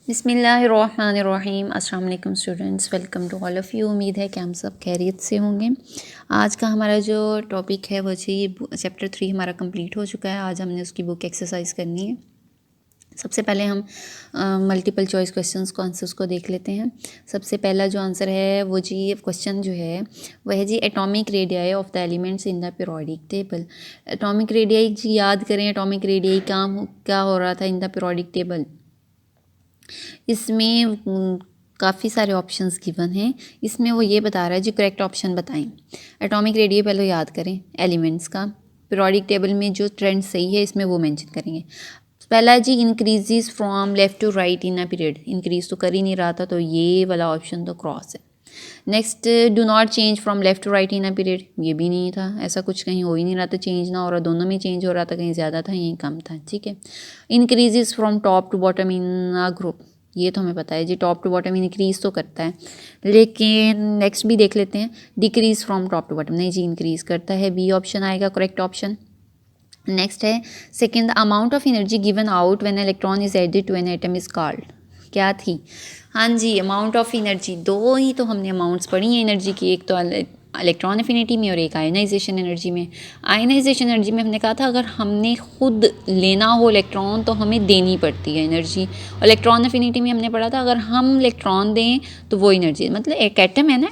बिस्मिल्लाहिर्रहमानिर्रहीम। अस्सलाम वालेकुम students, welcome to all of you. उम्मीद है कि हम सब खैरियत से होंगे। आज का हमारा जो टॉपिक है वो जी चैप्टर 3 हमारा कंप्लीट हो चुका है। आज हमने उसकी बुक एक्सरसाइज करनी है। सबसे पहले हम मल्टीपल चॉइस क्वेश्चंस को आंसर्स को देख लेते हैं। सबसे पहला जो आंसर है वो जी क्वेश्चन जो है वह है जी atomic radii of the elements in the periodic table. Atomic radii जी याद करें, एटॉमिक रेडियाई काम क्या हो रहा था इन द पीरियोडिक टेबल। इसमें काफ़ी सारे ऑप्शंस गिवन हैं। इसमें वो ये बता रहा है जी करेक्ट ऑप्शन बताएं। एटॉमिक रेडियो पहले याद करें एलिमेंट्स का। पीरियोडिक टेबल में जो ट्रेंड सही है इसमें वो मेंशन करेंगे। पहला जी increases from left to right in a period. Increase तो कर ही नहीं रहा था, तो ये वाला ऑप्शन तो क्रॉस है। Next, do not change from left to right in a period. ये भी नहीं था, ऐसा कुछ कहीं हो ही नहीं रहा था, चेंज ना हो रहा, दोनों में चेंज हो रहा था, कहीं ज़्यादा था यहीं कम था। ठीक है। Increases from top to bottom in a group, ये तो हमें पता है जी, टॉप टू बॉटम इंक्रीज तो करता है। लेकिन नेक्स्ट भी देख लेते हैं, decrease from top to bottom, नहीं जी इंक्रीज करता है। बी ऑप्शन आएगा करेक्ट ऑप्शन। नेक्स्ट है second, the amount of energy given out when electron is added to an atom is called. क्या थी? हाँ जी, अमाउंट ऑफ एनर्जी। दो ही तो हमने अमाउंट्स पढ़ी हैं एनर्जी की, एक तो इलेक्ट्रॉन एफिनिटी में और एक आयनाइजेशन एनर्जी में। आयनाइजेशन एनर्जी में हमने कहा था अगर हमने खुद लेना हो इलेक्ट्रॉन तो हमें देनी पड़ती है एनर्जी। इलेक्ट्रॉन एफिनिटी में हमने पढ़ा था अगर हम इलेक्ट्रॉन दें तो वो एनर्जी, मतलब एक एटम है ना,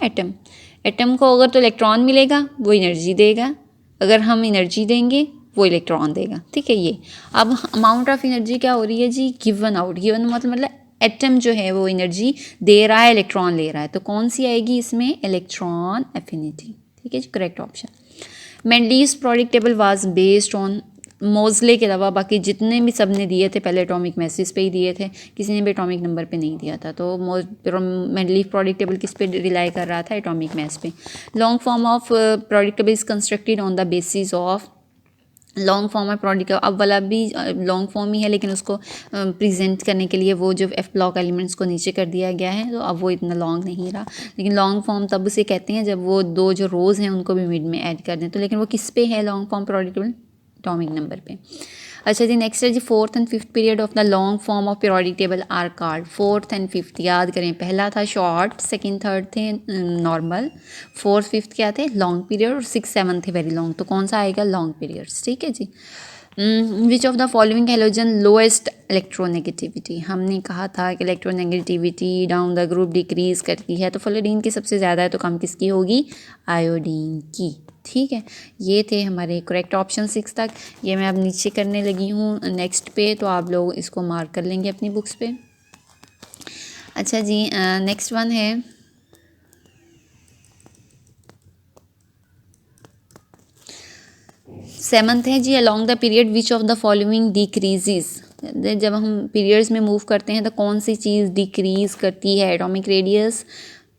एटम को अगर तो इलेक्ट्रॉन मिलेगा वो एनर्जी देगा, अगर हम एनर्जी देंगे वो इलेक्ट्रॉन देगा। ठीक है। ये अब अमाउंट ऑफ एनर्जी क्या हो रही है जी, गिवन आउट। गिवन मतलब एटम जो है वो एनर्जी दे रहा है, इलेक्ट्रॉन ले रहा है, तो कौन सी आएगी इसमें? Electron affinity. ठीक है जी, correct option. Mendeleev's periodic table was based on, Moseley के अलावा बाकी जितने भी सब ने दिए थे पहले एटॉमिक मैसेज पे ही दिए थे, किसी ने भी एटॉमिक नंबर पे नहीं दिया था। तो मेंडलीव पीरियोडिक टेबल किस पे रिलाई कर रहा था? एटॉमिक मैस पे। Long form of periodic table is constructed on the basis of, long form है पीरियोडिक। अब वाला भी लॉन्ग फॉर्म ही है, लेकिन उसको प्रेजेंट करने के लिए वो जो एफ ब्लॉक एलिमेंट्स को नीचे कर दिया गया है, तो अब वो इतना लॉन्ग नहीं रहा। लेकिन लॉन्ग फॉर्म तब उसे कहते हैं जब वो दो जो रोज़ हैं उनको भी मिड में ऐड कर दें। तो लेकिन वो किस पे है long form periodic table? Atomic number पे। अच्छा जी, नेक्स्ट है जी fourth and fifth period of the long form of periodic table are called. Fourth and fifth याद करें, पहला था शॉर्ट, सेकंड थर्ड थे नॉर्मल, फोर्थ फिफ्थ क्या थे? लॉन्ग पीरियड, और सिक्स सेवन थे वेरी लॉन्ग। तो कौन सा आएगा? Long periods. ठीक है जी। Which of the following halogen lowest electronegativity. हमने कहा था कि electronegativity down the group decrease करती है, तो फ्लोरीन की सबसे ज़्यादा है, तो कम किसकी होगी? आयोडीन की। ठीक है। ये थे हमारे करेक्ट ऑप्शन 6 तक। ये मैं अब नीचे करने लगी हूँ नेक्स्ट पे, तो आप लोग इसको मार्क कर लेंगे अपनी बुक्स पे। अच्छा जी, नेक्स्ट वन है सेवंथ है जी, along the period which of the following decreases. जब हम पीरियड्स में मूव करते हैं तो कौन सी चीज़ डिक्रीज करती है? Atomic radius.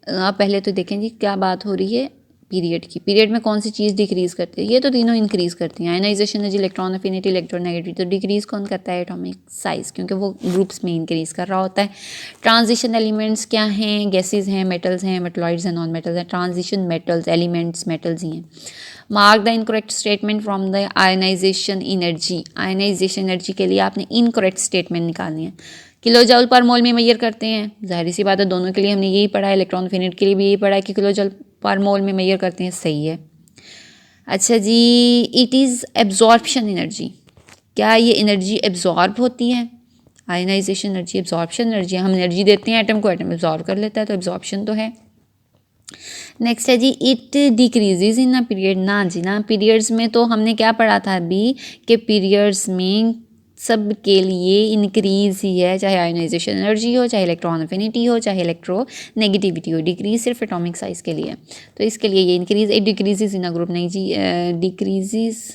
आप पहले तो देखें जी क्या बात हो रही है पीरियड की। पीरियड में कौन सी चीज़ डिक्रीज करती है? ये तो तीनों इंक्रीज करती हैं। आयनाइजेशन है जी, इलेक्ट्रॉन एफिनिटी, इलेक्ट्रोनेगेटिविटी। तो डिक्रीज कौन करता है? एटॉमिक साइज, क्योंकि वो ग्रुप्स में इंक्रीज कर रहा होता है। ट्रांजिशन एलिमेंट्स क्या हैं? गैसेज हैं, मेटल्स हैं, मेटलॉइड्स हैं, नॉन मेटल्स हैं। ट्रांजिशन मेटल्स, एलिमेंट्स मेटल्स ही हैं। Mark the incorrect statement from the ionisation energy. Ionisation energy के लिए आपने इनकरेक्ट स्टेटमेंट निकालनी है। किलो जूल पर मोल में मेजर करते हैं, जाहिर सी बात है दोनों के लिए हमने यही पढ़ा है, इलेक्ट्रॉन एफिनिटी के लिए भी यही पढ़ा है कि किलो जूल पर मोल में मेजर करते हैं, सही है। अच्छा जी, इट इज़ एब्जॉर्प्शन एनर्जी। क्या ये एनर्जी एब्जॉर्ब होती है? Ionisation energy absorption energy. हम एनर्जी देते हैं एटम को, एटम एब्जॉर्ब कर लेता है, तो एब्जॉर्प्शन तो है। नेक्स्ट है जी, it decreases in a period. ना जी ना, पीरियड्स में तो हमने क्या पढ़ा था अभी कि पीरियड्स में सब के लिए इंक्रीज ही है, चाहे आयनाइजेशन एनर्जी हो, चाहे इलेक्ट्रॉन एफिनिटी हो, चाहे इलेक्ट्रो नेगेटिविटी हो। डिक्रीज सिर्फ एटॉमिक साइज के लिए, तो इसके लिए ये increase. It decreases in a group, नहीं जी, डिक्रीजेज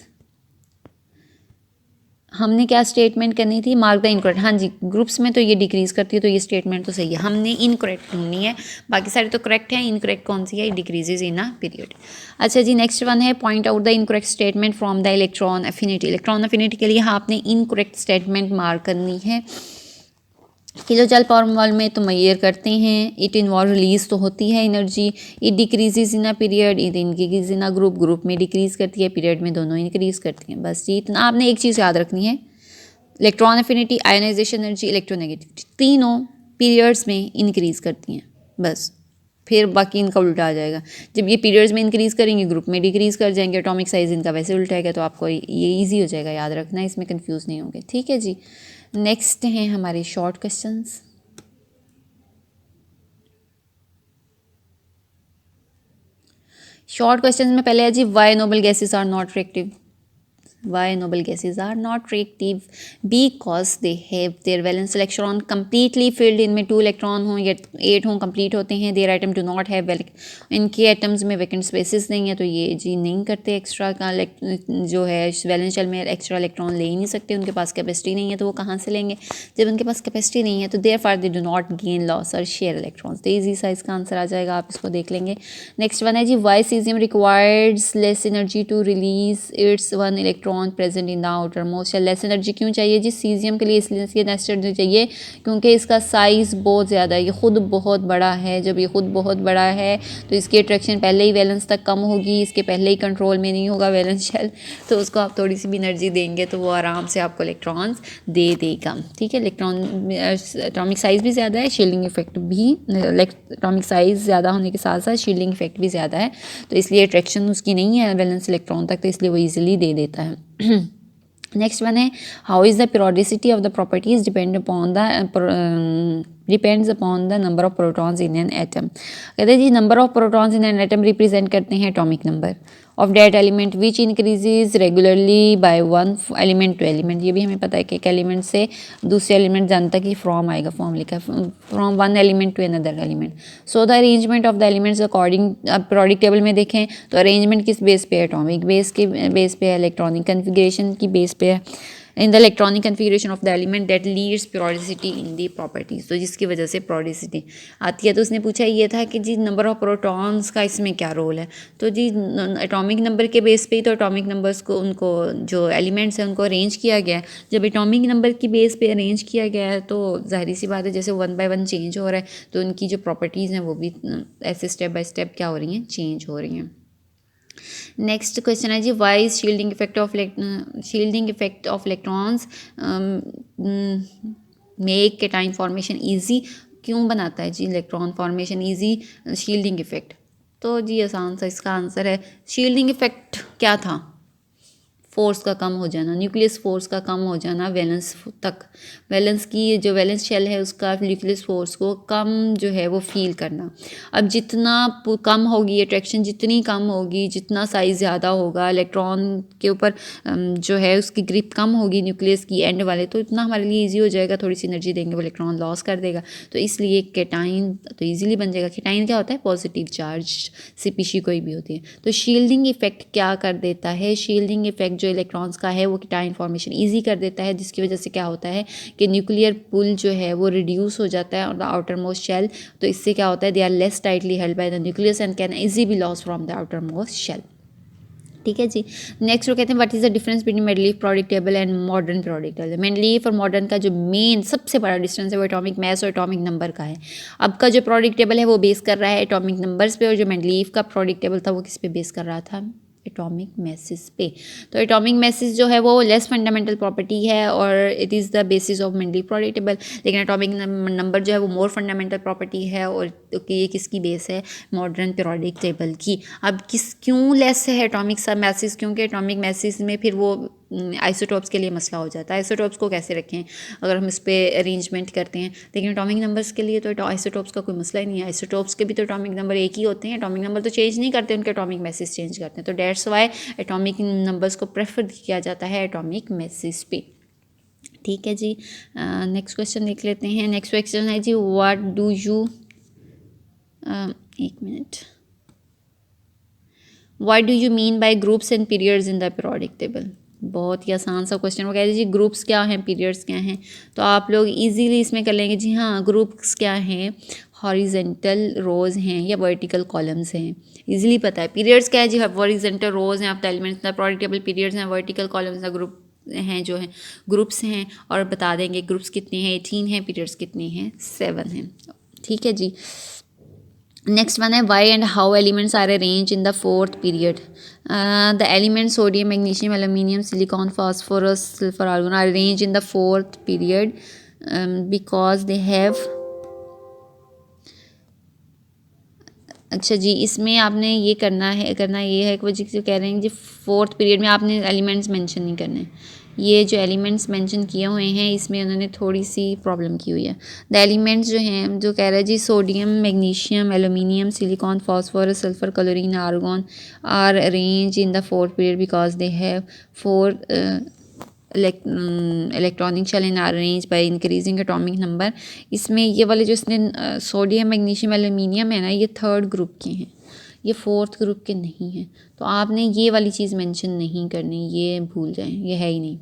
हमने क्या स्टेटमेंट करनी थी? Mark the incorrect. हाँ जी, ग्रुप्स में तो ये डिक्रीज करती है, तो ये स्टेटमेंट तो सही है। हमने इनकरेक्ट ढूंढनी है, बाकी सारे तो करेक्ट है। इनकरेक्ट कौन सी है? Decreases in a period. अच्छा जी, नेक्स्ट वन है point out the incorrect statement from the electron affinity. Electron affinity के लिए आपने इनकरेक्ट स्टेटमेंट मार्क करनी है। किलो जल पर मोल में तो मेजर करते हैं। इट इन्वॉल्व रिलीज तो होती है energy. It decreases in a period, it increase in a group, group में डिक्रीज करती है, पीरियड में दोनों इंक्रीज करती हैं। बस जी इतना आपने एक चीज़ याद रखनी है, electron affinity, ionisation energy, electronegativity, तीनों पीरियड्स में इंक्रीज़ करती हैं, बस फिर बाकी इनका उल्टा आ जाएगा। जब ये पीरियड्स में इंक्रीज़ करेंगे, ग्रुप में डिक्रीज़ कर जाएंगे, एटॉमिक साइज़ इनका वैसे उल्टाएगा, तो आपको ये ईजी हो जाएगा याद रखना, इसमें कंफ्यूज नहीं होंगे। ठीक है जी। नेक्स्ट हैं हमारे शॉर्ट क्वेश्चंस। शॉर्ट क्वेश्चन में पहले है जी, why noble gases are not reactive. Why noble gases are not reactive? Because they have their valence electron completely filled, इनमें 2 इलेक्ट्रॉन हों या 8 हों, कंप्लीट होते हैं। Their atom do not have, इनके एटम्स में वैकेंट स्पेसिस नहीं है, तो ये जी नहीं करते एक्स्ट्रा का जो है वैलेंस शेल में एक्स्ट्रा इलेक्ट्रॉन ले ही नहीं सकते, उनके पास कैपेसिटी नहीं है, तो वो कहाँ से लेंगे? जब उनके पास कैपेसिटी नहीं है तो therefore they do not gain loss और शेयर इलेक्ट्रॉन्स। तो ईजी सा इसका आंसर आ जाएगा, आप इसको देख लेंगे। नेक्स्ट वन है जी, why caesium requires less energy to release its 1 electron present in the outermost shell. Less energy क्यों चाहिए जी सीजियम के लिए? इसलिए लेस एनर्जी चाहिए क्योंकि इसका साइज़ बहुत ज़्यादा है, ये खुद बहुत बड़ा है। जब ये खुद बहुत बड़ा है तो इसकी अट्रैक्शन पहले ही वैलेंस तक कम होगी, इसके पहले ही कंट्रोल में नहीं होगा वैलेंस शेल, तो उसको आप थोड़ी सी भी एनर्जी देंगे तो वो आराम से आपको इलेक्ट्रॉन्स दे देगा। ठीक है, इलेक्ट्रॉन एटॉमिक साइज़ भी ज़्यादा है, शील्डिंग इफेक्ट भी, एटॉमिक साइज़ ज़्यादा होने के साथ साथ शील्डिंग इफेक्ट भी ज़्यादा है, तो इसलिए अट्रैक्शन उसकी नहीं है वैलेंस इलेक्ट्रॉन तक, तो इसलिए वो ईजिली दे देता है। नेक्स्ट वन है, how is the periodicity of the properties depends upon the number of protons in an atom. कहते हैं जी number of protons in an atom represent करते हैं atomic number of that element which increases regularly by 1 element to element. ये भी हमें पता है कि एक एलिमेंट से दूसरे एलिमेंट जानता कि फ्रॉम आएगा, फॉर्म लिखा है, from 1 element to another element. So the arrangement of the elements according, अब पीरियोडिक टेबल में देखें तो अरेंजमेंट किस बेस पे है? एटॉमिक बेस के बेस पे है, इलेक्ट्रॉनिक कन्फिग्रेशन की बेस पे है, in the electronic configuration of the element that leads periodicity in the properties. तो जिसकी वजह से पीरियोडिसिटी आती है। तो उसने पूछा ये था कि जी नंबर ऑफ प्रोटॉन्स का इसमें क्या रोल है? तो जी एटॉमिक नंबर के बेस पे ही तो एटॉमिक नंबर्स को, उनको जो एलिमेंट्स हैं उनको अरेंज किया गया है। जब एटॉमिक नंबर की बेस पे अरेंज किया गया है तो जाहिर सी बात है जैसे 1 बाय 1 चेंज हो रहा है, तो उनकी जो प्रॉपर्टीज़ हैं वो भी ऐसे स्टेप बाय स्टेप क्या हो रही हैं? चेंज हो रही हैं। नेक्स्ट क्वेश्चन है जी, why shielding effect of electrons make cation formation easy. क्यों बनाता है जी electron formation easy shielding effect? तो जी आसान सा इसका आंसर है, शील्डिंग इफेक्ट क्या था? फोर्स का कम हो जाना, न्यूक्लियस फोर्स का कम हो जाना वैलेंस तक, वैलेंस की जो वैलेंस शेल है उसका न्यूक्लियस फोर्स को कम जो है वो फील करना। अब जितना कम होगी अट्रैक्शन, जितनी कम होगी, जितना साइज़ ज़्यादा होगा इलेक्ट्रॉन के ऊपर जो है उसकी ग्रिप कम होगी न्यूक्लियस की एंड वाले, तो इतना हमारे लिए ईजी हो जाएगा, थोड़ी सी एनर्जी देंगे वो इलेक्ट्रॉन लॉस कर देगा, तो इसलिए केटाइन तो ईजिली बन जाएगा। केटाइन क्या होता है? पॉजिटिव चार्ज CpC कोई भी होती है। तो शील्डिंग इफेक्ट क्या कर देता है? शील्डिंग इफेक्ट जो इलेक्ट्रॉन्स का है वो केटाइन फॉर्मेशन ईजी कर देता है, जिसकी वजह से क्या होता है कि न्यूक्लियर पुल जो है वो रिड्यूस हो जाता है on the outermost shell. तो इससे क्या होता है? They are less tightly held by the nucleus and can easy be loss from the outermost shell. ठीक है जी। नेक्स्ट वो कहते हैं what is the difference between Mendeleev periodic table and modern periodic table. Mendeleev और modern का जो main सबसे बड़ा डिफरेंस है वो एटॉमिक मास और एटॉमिक नंबर का है। अब का जो पीरियोडिक टेबल है वो बेस कर रहा है एटॉमिक नंबर्स पे, और जो मेंडलीफ का पीरियोडिक टेबल था वो किस पे बेस कर रहा था? एटॉमिक मैसेज पे। तो एटॉमिक मैसेज जो है वो लेस फंडामेंटल प्रॉपर्टी है और it is the basis of Mendeleev periodic table, लेकिन एटॉमिक नंबर जो है वो मोर फंडामेंटल प्रॉपर्टी है, और ये किसकी बेस है? मॉडर्न पीरियोडिक टेबल की। अब क्यों लेस है एटॉमिक मैसेज? क्योंकि एटॉमिक मैसेज में फिर वो आइसोटॉप्स के लिए मसला हो जाता है, आइसोटॉप्स को कैसे रखें अगर हम इस पर अरेंजमेंट करते हैं, लेकिन एटॉमिक नंबर्स के लिए तो आइसोटॉप्स का कोई मसला ही नहीं है। आइसोटॉप्स के भी तो एटॉमिक नंबर एक ही होते हैं, एटॉमिक नंबर तो चेंज नहीं करते, उनके एटॉमिक मैसेज चेंज करते हैं। तो डेट्स वाई एटॉमिक नंबर्स को प्रेफर किया जाता है एटॉमिक मैसेज पे। ठीक है जी। नेक्स्ट क्वेश्चन देख लेते हैं। नेक्स्ट क्वेश्चन है जी, व्हाट डू यू एक minute, what do you mean by groups and periods in the periodic table? बहुत ही आसान सा क्वेश्चन। वो कह दीजिए ग्रुप्स क्या हैं, पीरियड्स क्या हैं, तो आप लोग इजीली इसमें कर लेंगे। जी हाँ, ग्रुप्स क्या हैं? हॉरिजेंटल रोज हैं या वर्टिकल कॉलम्स हैं, इजीली पता है। पीरियड्स क्या है जी? हॉरिजेंटल रोज हैं, आप एलिमेंट्स पीरियोडिक टेबल पीरियड्स हैं, वर्टिकल कॉलम्स हैं, ग्रुप हैं जो हैं ग्रुप्स हैं, और बता देंगे ग्रुप्स कितने हैं, 18 हैं, पीरियड्स कितने हैं, 7 हैं। ठीक है जी। नेक्स्ट वन है, why and how elements are arrange in the 4th period. The elements sodium, magnesium, aluminium, silicon, phosphorus, sulphur, argon are arrange in the 4th period because they have अच्छा जी, इसमें आपने ये करना ये है कि वो जो कह रहे हैं कि 4th पीरियड में आपने एलिमेंट्स मेंशन नहीं करने। ये जो एलिमेंट्स मेंशन किए हुए हैं इसमें उन्होंने थोड़ी सी प्रॉब्लम की हुई है। द एलिमेंट्स जो हैं जो कह रहा है जी sodium, magnesium, aluminium, silicon, phosphorus, sulphur, chlorine, argon are arrange in the 4th period because they have 4 electronic shell in arrange by increasing atomic number. इसमें ये वाले जो इसने सोडियम, मैग्नीशियम, एल्यूमिनियम है ना, ये 3rd ग्रुप के हैं, ये 4th ग्रुप के नहीं हैं। तो आपने ये वाली चीज़ मेंशन नहीं करनी, ये भूल जाएं, ये है ही नहीं।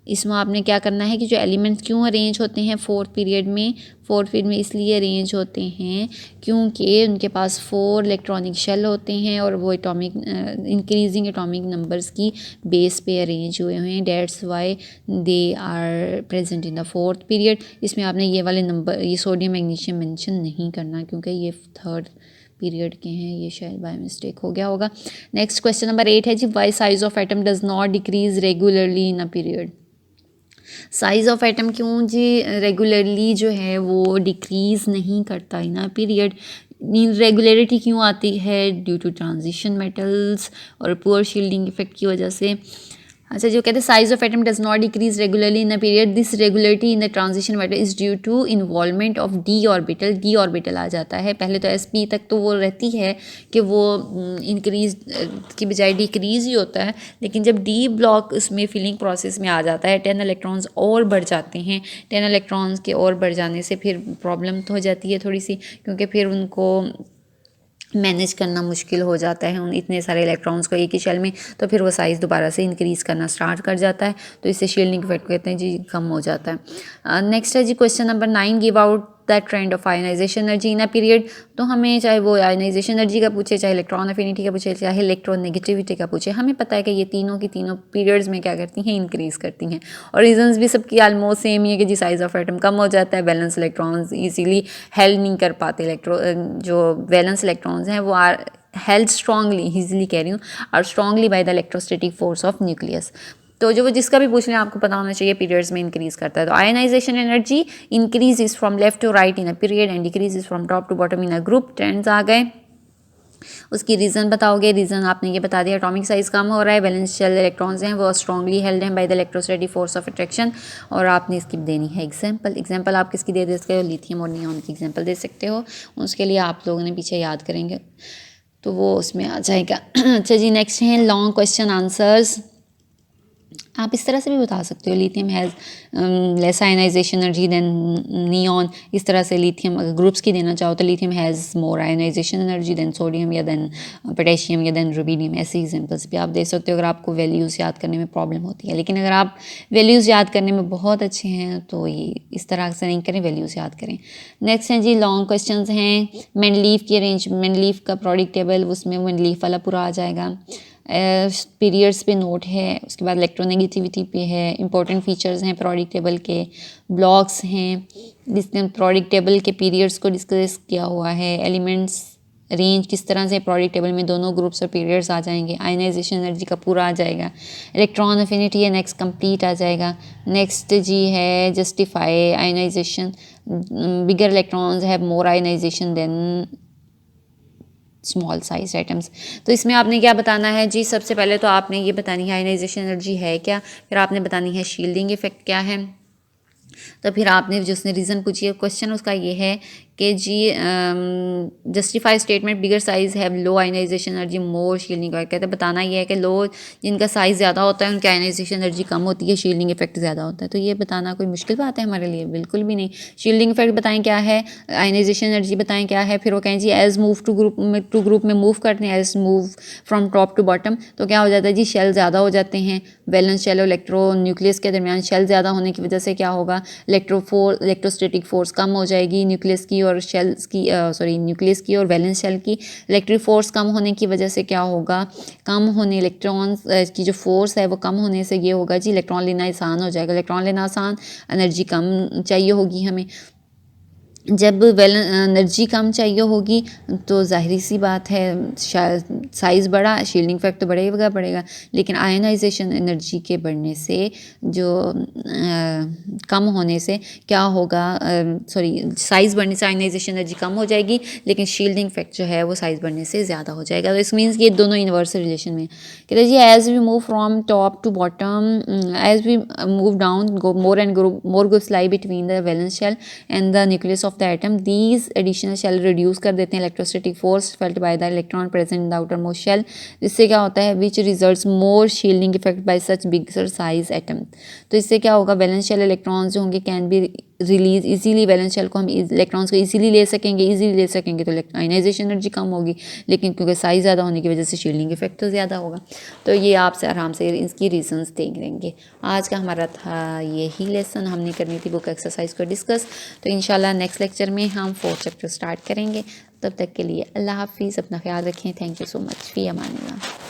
इसमें आपने क्या करना है कि जो एलिमेंट्स क्यों अरेंज होते हैं 4th पीरियड में इसलिए अरेंज होते हैं क्योंकि उनके पास 4 इलेक्ट्रॉनिक शेल होते हैं और वो इंक्रीजिंग एटॉमिक नंबर्स की बेस पे अरेंज हुए हैं। That's why they are present in the 4th period. इसमें आपने ये वाले नंबर, ये सोडियम, मैग्नीशियम मेंशन नहीं करना क्योंकि ये 3rd पीरियड के हैं, ये शायद बाय मिस्टेक हो गया होगा। नेक्स्ट क्वेश्चन नंबर 8 है जी, why size of atom does not decrease regularly in a period. Size of atom क्यों जी रेगुलरली जो है वो डिक्रीज़ नहीं करता इन अ पीरियड। रेगुलरिटी क्यों आती है? ड्यू टू ट्रांजिशन मेटल्स और पुअर शील्डिंग इफेक्ट की वजह से। अच्छा, जो कहते हैं size of atom does not decrease regularly in a period, this regularity in the transition metal is due to involvement of D orbital आ जाता है। पहले तो sp तक तो वो रहती है कि वो इंक्रीज की बजाय डिक्रीज ही होता है, लेकिन जब डी ब्लॉक उसमें फिलिंग प्रोसेस में आ जाता है 10 इलेक्ट्रॉन्स और बढ़ जाते हैं। 10 इलेक्ट्रॉन्स के और बढ़ जाने से फिर प्रॉब्लम तो हो जाती है थोड़ी सी, क्योंकि फिर उनको मैनेज करना मुश्किल हो जाता है उन इतने सारे इलेक्ट्रॉन्स को एक ही शेल में, तो फिर वो साइज़ दोबारा से इंक्रीज़ करना स्टार्ट कर जाता है, तो इससे शील्डिंग इफेक्ट कहते हैं जी कम हो जाता है। नेक्स्ट है जी question number 9, give out the trend of ionisation energy in a period. तो हमें चाहे वो आयनाइजेशन एनर्जी का पूछे, चाहे इलेक्ट्रॉन अफिनिटी का पूछे, चाहे इलेक्ट्रॉन नेगेटिविटी का पूछे, हमें पता है कि ये तीनों की तीनों पीरियड्स में क्या करती हैं, इंक्रीज़ करती हैं। और रीजंस भी सबकी ऑलमोस्ट सेम ही है कि जी साइज़ ऑफ एटम कम हो जाता है, वैलेंस इलेक्ट्रॉन्स इजीली हेल्ड नहीं कर पाते, जो वैलेंस इलेक्ट्रॉन्स हैं वो हेल्ड स्ट्रांगली, ईजिली कह रही हूँ, और strongly by the electrostatic force of nucleus. तो जो जिसका भी पूछ लें आपको पता होना चाहिए पीरियड्स में इंक्रीज करता है। तो ionisation energy increase is from left to right in a period and decrease is from top to bottom in a group. Trends आ गए, उसकी रीज़न बताओगे। रीज़न आपने ये बता दिया, एटॉमिक साइज कम हो रहा है, वैलेंस शेल इलेक्ट्रॉन्स हैं वो स्ट्रांगली हेल्ड हैं by the electrostatic force of attraction. और आपने इसकी देनी है एग्जाम्पल आप किसकी दे सकते हो, लिथियम और नियॉन की एग्जाम्पल दे सकते हो। उसके लिए आप लोगों ने पीछे याद करेंगे तो वो उसमें आ जाएगा। अच्छा जी, नेक्स्ट है लॉन्ग क्वेश्चन आंसर्स। आप इस तरह से भी बता सकते हो, lithium has less ionization energy than neon. इस तरह से लिथियम अगर ग्रुप्स की देना चाहो तो lithium has more ionization energy than sodium या देन पोटेशियम या देन रुबीडियम। ऐसे एग्जांपल्स भी आप दे सकते हो अगर आपको वैल्यूज़ याद करने में प्रॉब्लम होती है। लेकिन अगर आप वैल्यूज़ याद करने में बहुत अच्छे हैं तो ये इस तरह से नहीं करें, वैल्यूज़ याद करें। नेक्स्ट हैं जी लॉन्ग क्वेश्चन हैं, मेंडलीफ की अरेंज, मेंडलीफ का प्रोडिक टेबल, उसमें मेंडलीफ वाला पूरा आ जाएगा। पीरियड्स पे नोट है, उसके बाद इलेक्ट्रोनेगेटिविटी पे है, इंपॉर्टेंट फीचर्स हैं प्रोडिक टेबल के, ब्लॉक्स हैं जिसने प्रोडिक टेबल के पीरियड्स को डिस्कस किया हुआ है, एलिमेंट्स रेंज किस तरह से प्रोडिक टेबल में दोनों ग्रुप्स और पीरियड्स आ जाएंगे, आयनाइजेशन एनर्जी का पूरा आ जाएगा, इलेक्ट्रॉन अफिनिटी है नेक्स्ट कंप्लीट आ जाएगा। नेक्स्ट जी है justify ionization, bigger electrons have more ionization than small size atoms. तो इसमें आपने क्या बताना है जी, सबसे पहले तो आपने ये बतानी है आयनाइजेशन एनर्जी है क्या, फिर आपने बतानी है शील्डिंग इफेक्ट क्या है, तो फिर आपने जो उसने रीज़न पूछी है क्वेश्चन उसका ये है कि जी justify statement bigger size have low ionisation energy more shielding effect. कहते हैं बताना ये है कि लो जिनका साइज़ ज़्यादा होता है उनकी आयनाइजेशन एनर्जी कम होती है, शील्डिंग इफेक्ट ज़्यादा होता है। तो ये बताना कोई मुश्किल बात है हमारे लिए, बिल्कुल भी नहीं। शील्डिंग इफेक्ट बताएं क्या है, आयनाइजेशन एनर्जी बताएं क्या है, फिर वो कहें जी एज मूव टू ग्रुप में मूव करते हैं, as move from top to bottom, तो क्या हो जाता है जी शेल ज़्यादा हो जाते हैं। वैलेंस शेल और इलेक्ट्रो न्यूक्लियस के दरमियान शेल ज़्यादा होने की वजह से क्या होगा, इलेक्ट्रोस्टैटिक फोर्स कम हो जाएगी न्यूक्लियस की और शेल्स की, न्यूक्लियस की और वैलेंस शेल की। इलेक्ट्रिक फोर्स कम होने की वजह से क्या होगा, कम होने इलेक्ट्रॉन्स की जो फोर्स है वो कम होने से ये होगा जी इलेक्ट्रॉन लेना आसान हो जाएगा। इलेक्ट्रॉन लेना आसान, एनर्जी कम चाहिए होगी हमें। जब एनर्जी कम चाहिए होगी तो ज़ाहिर सी बात है साइज़ बड़ा, शील्डिंग इफेक्ट तो बढ़ेगा, लेकिन आयनाइजेशन एनर्जी के बढ़ने से जो कम होने से क्या होगा, साइज़ बढ़ने से आयनाइजेशन एनर्जी कम हो जाएगी, लेकिन शील्डिंग इफेक्ट जो है वो साइज़ बढ़ने से ज़्यादा हो जाएगा। तो इस मीन्स ये दोनों इन्वर्स रिलेशन में कहते हैं जी as we move from top to bottom, as we move down go more groups lie between the valence shell and the nucleus of the atom. These additional shell reduce कर देते हैं electrostatic force felt by the electron present in the outermost shell. इससे क्या होता है, which results more shielding effect by such bigger size atom. तो इससे क्या होगा, वैलेंस शेल इलेक्ट्रॉन्स जो होंगे can be release easily, valence shell को हम इलेक्ट्रॉन्स को इजीली ले सकेंगे तो आयनाइजेशन एनर्जी कम होगी, लेकिन क्योंकि साइज़ ज़्यादा होने की वजह से शील्डिंग इफेक्ट तो ज़्यादा होगा। तो ये आपसे आराम से इसकी रीजंस देख लेंगे। आज का हमारा था यही लेसन, हमने करनी थी बुक एक्सरसाइज को डिस्कस। तो इंशाल्लाह नेक्स्ट लेक्चर में हम 4th चैप्टर स्टार्ट करेंगे। तब तक के लिए अल्लाह हाफिज़, अपना ख्याल रखें। Thank you so much, fee Aman Allah.